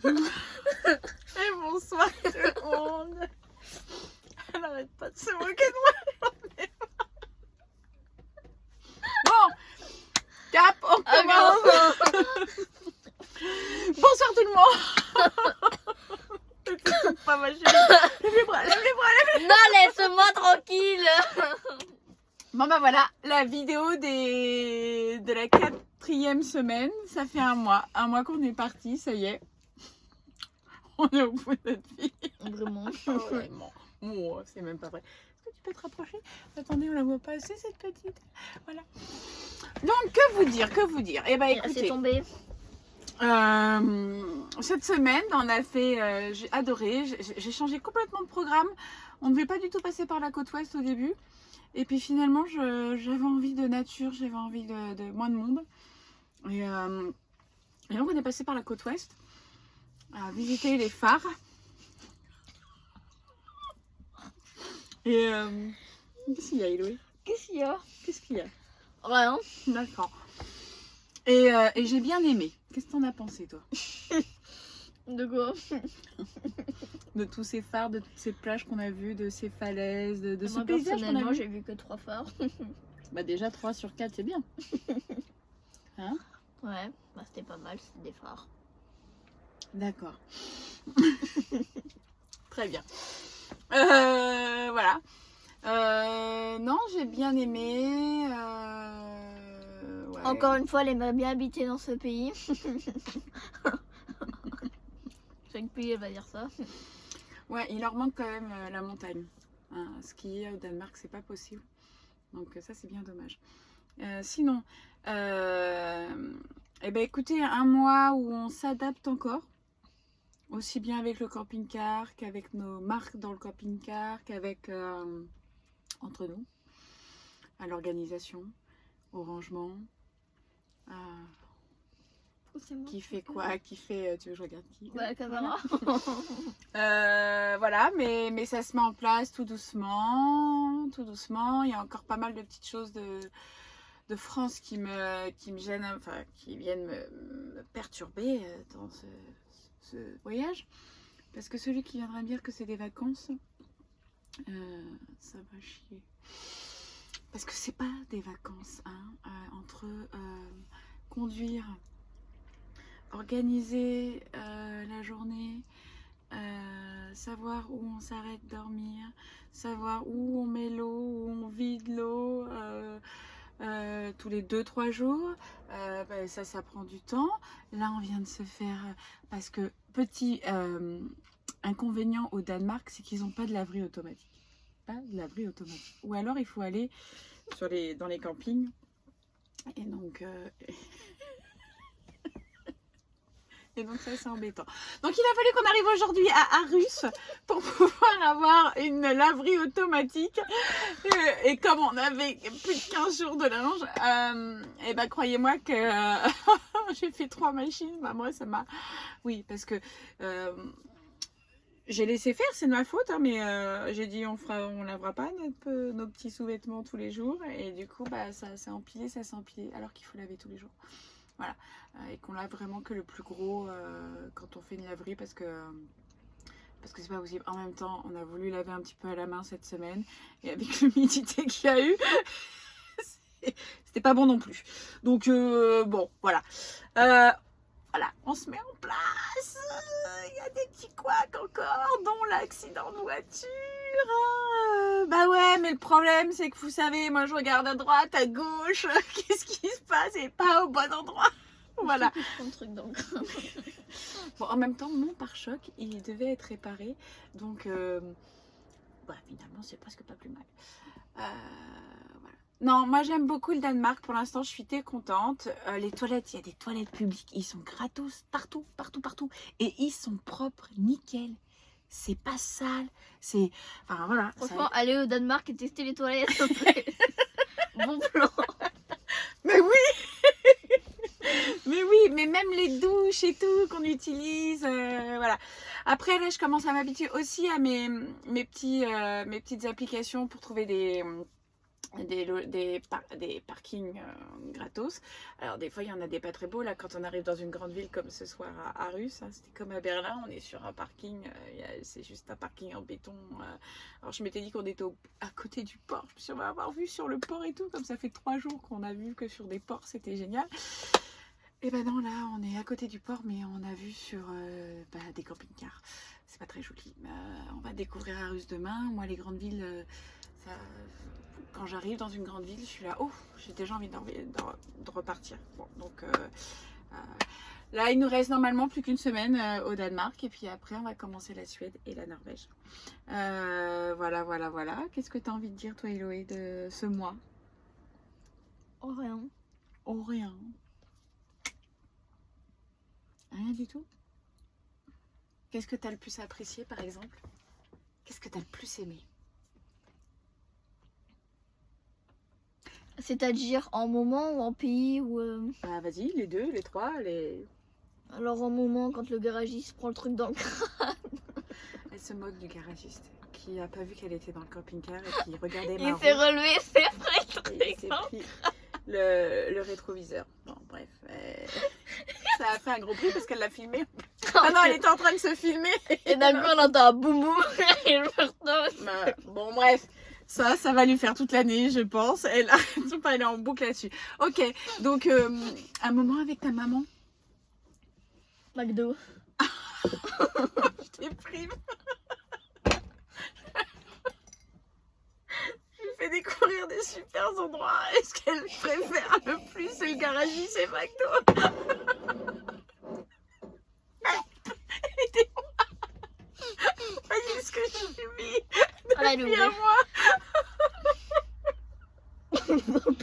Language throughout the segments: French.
Et bonsoir tout le monde. Elle arrête pas de se moquer de moi. Bon, cap, on commence. Bonsoir tout le monde. Pas ma chérie. Lève les bras, lève les bras, lève. Non, laisse-moi tranquille. Bon bah voilà, la vidéo de la 4e semaine, ça fait un mois qu'on est parti, ça y est. On est au bout de notre vie. Vraiment. Vraiment. Oh, c'est même pas vrai. Est-ce que tu peux te rapprocher? Attendez, on la voit pas assez cette petite. Voilà. Donc que vous dire? Eh ben C'est écoutez, tombé. cette semaine, on a fait, j'ai adoré, j'ai changé complètement de programme. On ne devait pas du tout passer par la côte ouest au début. Et puis finalement, j'avais envie de nature, j'avais envie de moins de monde. Et donc on est passé par la côte ouest, à visiter les phares. Et qu'est-ce qu'il y a, Eloé? Qu'est-ce qu'il y a? Qu'est-ce qu'il y a? Rien. D'accord. Et j'ai bien aimé. Qu'est-ce que t'en as pensé, toi? De quoi? De tous ces phares, de toutes ces plages qu'on a vues, de ces falaises, de ce Moi, paysage qu'on a personnellement, vu. j'ai vu que 3 phares. Bah déjà 3 sur 4, c'est bien. Hein? Ouais, bah c'était pas mal, c'était des phares. D'accord. Très bien. Voilà. Non, j'ai bien aimé. Ouais. Encore une fois, elle aimerait bien habiter dans ce pays. Chaque pays, elle va dire ça. Ouais, il leur manque quand même la montagne. Hein, skier au Danemark, c'est pas possible. Donc ça, c'est bien dommage. Sinon, eh ben, écoutez, un mois où on s'adapte encore. Aussi bien avec le camping-car qu'avec nos marques dans le camping-car, qu'avec entre nous, à l'organisation, au rangement. Qui fait quoi? Qui fait... tu veux que je regarde qui? Ouais, la caméra. Voilà, mais ça se met en place tout doucement, tout doucement. Il y a encore pas mal de petites choses de France qui me gênent, enfin qui viennent me perturber dans ce voyage. Parce que celui qui viendra me dire que c'est des vacances, ça va chier. Parce que c'est pas des vacances, hein, entre conduire, organiser la journée, savoir où on s'arrête dormir, savoir où on met l'eau, où on vide l'eau tous les 2-3 jours, bah, ça prend du temps. Là on vient de se faire, parce que petit inconvénient au Danemark, c'est qu'ils n'ont pas de laverie automatique. Pas de laverie automatique. Ou alors il faut aller dans les campings. Et donc ça c'est embêtant. Donc il a fallu qu'on arrive aujourd'hui à Arus pour pouvoir avoir une laverie automatique. Et comme on avait plus de 15 jours de linge, et ben croyez-moi que j'ai fait 3 machines. Bah, moi ça m'a... Oui, parce que j'ai laissé faire, c'est de ma faute, hein, mais j'ai dit on lavera pas nos petits sous-vêtements tous les jours. Et du coup bah, ça s'est empilé, alors qu'il faut laver tous les jours. Voilà, et qu'on lave vraiment que le plus gros quand on fait une laverie parce que c'est pas possible. En même temps, on a voulu laver un petit peu à la main cette semaine et avec l'humidité qu'il y a eu, c'était pas bon non plus. Donc bon, voilà. Voilà, on se met en place. Il y a des petits couacs encore, dont l'accident de voiture. Bah ouais, mais le problème, c'est que vous savez, moi je regarde à droite, à gauche. Qu'est-ce qui se passe? Et pas au bon endroit. Voilà. Un truc donc. Bon, en même temps, mon pare-choc, il devait être réparé. Donc, bah, finalement, c'est presque pas plus mal. Voilà. Non, moi j'aime beaucoup le Danemark. Pour l'instant, je suis très contente. Les toilettes, il y a des toilettes publiques. Ils sont gratos partout, partout, partout. Et ils sont propres, nickel. C'est pas sale. C'est... Enfin, voilà. Franchement, aller au Danemark et tester les toilettes, s'il te plaît. Bon plan. Mais oui. Mais oui, mais même les douches et tout qu'on utilise, voilà. Après là, je commence à m'habituer aussi à mes petites applications pour trouver des parkings gratos. Alors des fois il y en a des pas très beaux. Là quand on arrive dans une grande ville comme ce soir à Rus, hein, c'était comme à Berlin, on est sur un parking, c'est juste un parking en béton. Alors je m'étais dit qu'on était à côté du port. Je me suis dit, on va avoir vu sur le port et tout, comme ça fait 3 jours qu'on a vu que sur des ports, c'était génial. Et ben non, là on est à côté du port, mais on a vu sur des camping-cars. C'est pas très joli. On va découvrir Rus demain. Moi les grandes villes, quand j'arrive dans une grande ville, je suis là, oh, j'ai déjà envie de repartir. Bon, donc là, il nous reste normalement plus qu'une semaine au Danemark. Et puis après, on va commencer la Suède et la Norvège. Voilà. Qu'est-ce que tu as envie de dire, toi, Héloé, de ce mois? Oh, rien. Oh, rien. Rien du tout? Qu'est-ce que tu as le plus apprécié, par exemple? Qu'est-ce que tu as le plus aimé? C'est-à-dire en moment ou en pays ou Bah, vas-y, les deux, les trois, les... Alors en moment quand le garagiste prend le truc dans le crâne. Elle se moque du garagiste qui a pas vu qu'elle était dans le camping-car et qui regardait Il Maro. s'est relevé, c'est Et il s'est vrai. pris le rétroviseur. Bon, bref. Ça a fait un gros bruit parce qu'elle l'a filmé. Ah non, elle était en train de se filmer. Et d'un coup on entend un boum boum et je me retourne. Bah, bon, bref. Ça va lui faire toute l'année, je pense. Elle arrête pas, elle est en boucle là-dessus. Ok, donc un moment avec ta maman. McDo. Je déprime. Je lui fais découvrir des super endroits. Et ce qu'elle préfère le plus, c'est le garagiste et McDo. Voyez ce que je suis mis Voilà, depuis un mois.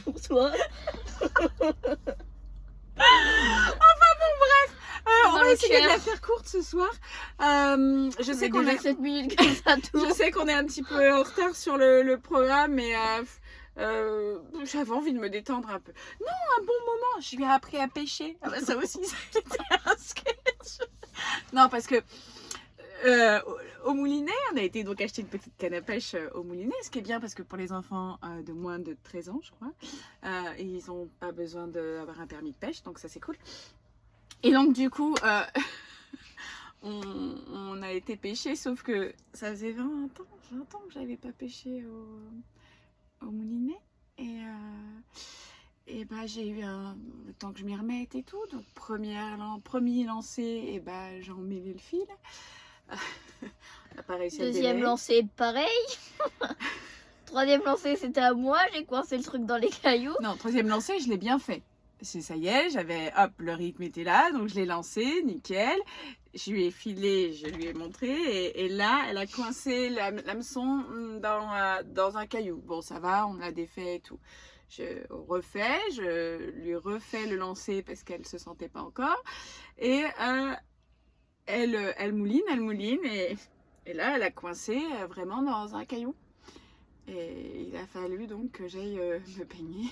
pour toi. On va essayer de la faire courte ce soir. Je sais qu'on a a 7 minutes comme ça tout. Je sais qu'on est un petit peu en retard sur le programme, mais j'avais envie de me détendre un peu. Non, un bon moment. Je lui ai appris à pêcher. Ah bah ça aussi, c'était un sketch. Non, parce que au Moulinet, on a été donc acheter une petite canne à pêche au Moulinet, ce qui est bien parce que pour les enfants de moins de 13 ans, je crois, ils n'ont pas besoin d'avoir un permis de pêche, donc ça c'est cool. Et donc du coup, on a été pêcher, sauf que ça faisait 20 ans que j'avais pas pêché au Moulinet. Et bah j'ai eu le temps que je m'y remette et tout. Donc premier lancé, et bah j'ai emmêlé le fil. On n'a pas réussi à le Deuxième délayer. lancé, pareil. Troisième lancé, c'était à moi. J'ai coincé le truc dans les cailloux. Non, troisième lancé, je l'ai bien fait. Ça y est, j'avais, hop, le rythme était là, donc je l'ai lancé, nickel. Je lui ai filé, je lui ai montré, et là, elle a coincé l'hameçon dans un caillou. Bon, ça va, on l'a défait et tout. Je lui refais le lancer parce qu'elle se sentait pas encore. Et elle mouline, et là, elle a coincé vraiment dans un caillou. Et il a fallu donc que j'aille me peigner.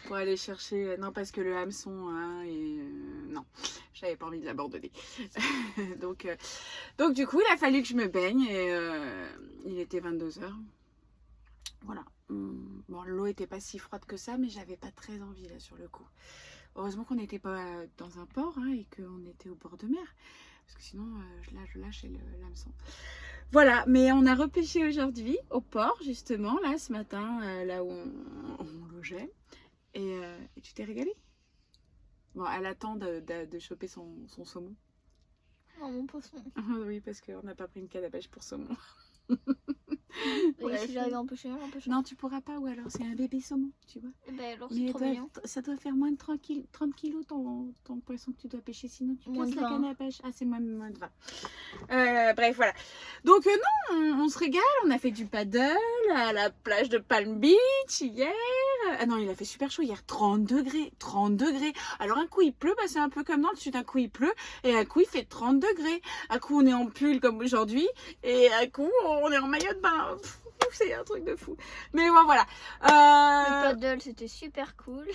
Pour aller chercher, non parce que le hameçon, hein, non, j'avais pas envie de l'abandonner. donc du coup, il a fallu que je me baigne et il était 22h. Voilà. Bon, l'eau était pas si froide que ça, mais j'avais pas très envie là sur le coup. Heureusement qu'on n'était pas dans un port hein, et qu'on était au bord de mer, parce que sinon, je lâchais l'hameçon. Voilà, mais on a repêché aujourd'hui au port, justement, là, ce matin, là où on logeait. Et tu t'es régalée? Bon, elle attend de choper son saumon. Oh, mon poisson. Oui, parce qu'on n'a pas pris une canne à pêche pour saumon. Et si j'arrive à empêcher, j'empêche. Non, tu pourras pas, ou alors c'est un bébé saumon, tu vois. Et ben alors, Mais c'est trop mignon. ça doit faire moins de 30 kilos ton poisson que tu dois pêcher, sinon tu Moins casses de la 20. canne à pêche. Ah, c'est moins de 20. Bref, voilà. Donc non, on se régale, on a fait du paddle à la plage de Palm Beach hier. Ah non, il a fait super chaud hier, 30 degrés. Alors un coup il pleut, bah, c'est un peu comme dans le sud, un coup il pleut et un coup il fait 30 degrés. Un coup on est en pull comme aujourd'hui et un coup on est en maillot de bain. C'est un truc de fou. Mais bon, voilà. Le paddle, c'était super cool.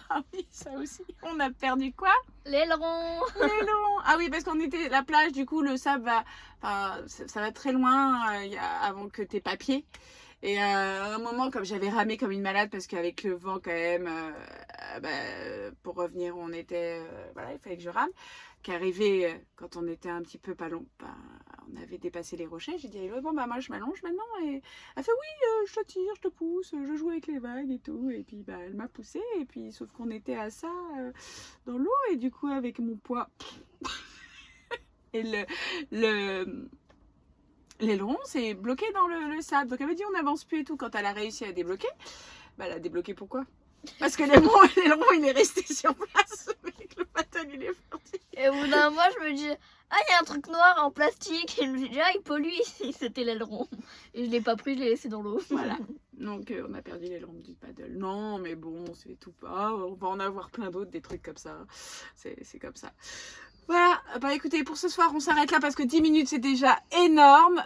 Ah oui, ça aussi. On a perdu quoi? L'aileron. L'aileron. Ah oui, parce qu'on était la plage, du coup, le sable va, ça va très loin avant que tes papiers. Et à un moment, comme j'avais ramé comme une malade, parce qu'avec le vent quand même, pour revenir où on était, voilà, il fallait que je rame, qu'arrivé quand on était un petit peu pas long, on avait dépassé les rochers, j'ai dit à Héloïse, bon bah moi je m'allonge maintenant, et elle fait oui, je te tire, je te pousse, je joue avec les vagues et tout, et puis bah elle m'a poussée, et puis sauf qu'on était à ça dans l'eau, et du coup avec mon poids et l'aileron s'est bloqué dans le sable. Donc elle m'a dit on n'avance plus et tout. Quand elle a réussi à débloquer, bah elle a débloqué pourquoi? Parce que l'aileron il est resté sur place, mais que le pattern il est parti. Et au bout d'un mois, je me dis, ah, il y a un truc noir en plastique. Et je me dis, ah, il pollue ici. C'était l'aileron. Et je l'ai pas pris, je l'ai laissé dans l'eau. Voilà. Donc on a perdu l'aileron du paddle. Non, mais bon, c'est tout pas. On va en avoir plein d'autres, des trucs comme ça. C'est comme ça. Voilà, bah écoutez, pour ce soir, on s'arrête là parce que 10 minutes, c'est déjà énorme.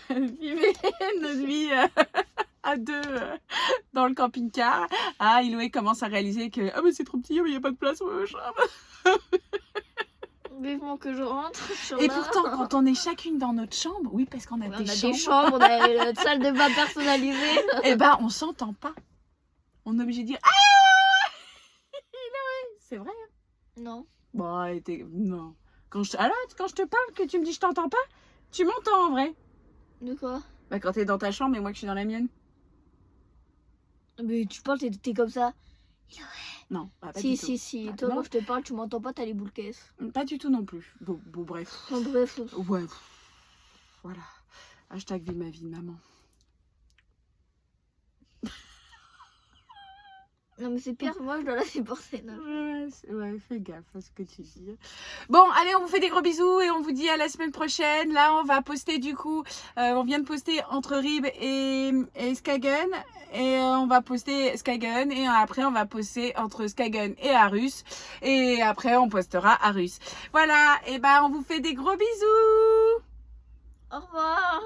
Vivez notre vie à deux dans le camping-car. Ah, Iloé commence à réaliser que mais c'est trop petit, il n'y a pas de place pour ma chambre. Vivement que je rentre. Et pourtant, quand on est chacune dans notre chambre, oui, parce qu'on a, on des a chambres. des chambres, on a notre salle de bain personnalisée. Et ben, on s'entend pas. On est obligé de dire ah, Iloé, c'est vrai. Non. Bon, non. Quand je te parle, que tu me dis je t'entends pas, tu m'entends en vrai. De quoi? Bah quand t'es dans ta chambre et moi que je suis dans la mienne. Mais tu parles, t'es comme ça. Non, bah, pas Si, du tout. si. Bah, Toi, non. quand je te parle, tu m'entends pas, t'as les boules caisses. Pas du tout non plus. Bon, bref. En bref. Ouais. Voilà. Hashtag vie ma vie, maman. Non, mais c'est pire, moi, je dois la supporter. Non. Ouais, fais gaffe à ce que tu dis. Bon, allez, on vous fait des gros bisous et on vous dit à la semaine prochaine. Là, on va poster du coup, on vient de poster entre Rib et Skagen. Et on va poster Skagen et après on va poster entre Skagen et Arus. Et après on postera Arus. Voilà, et ben on vous fait des gros bisous. Au revoir.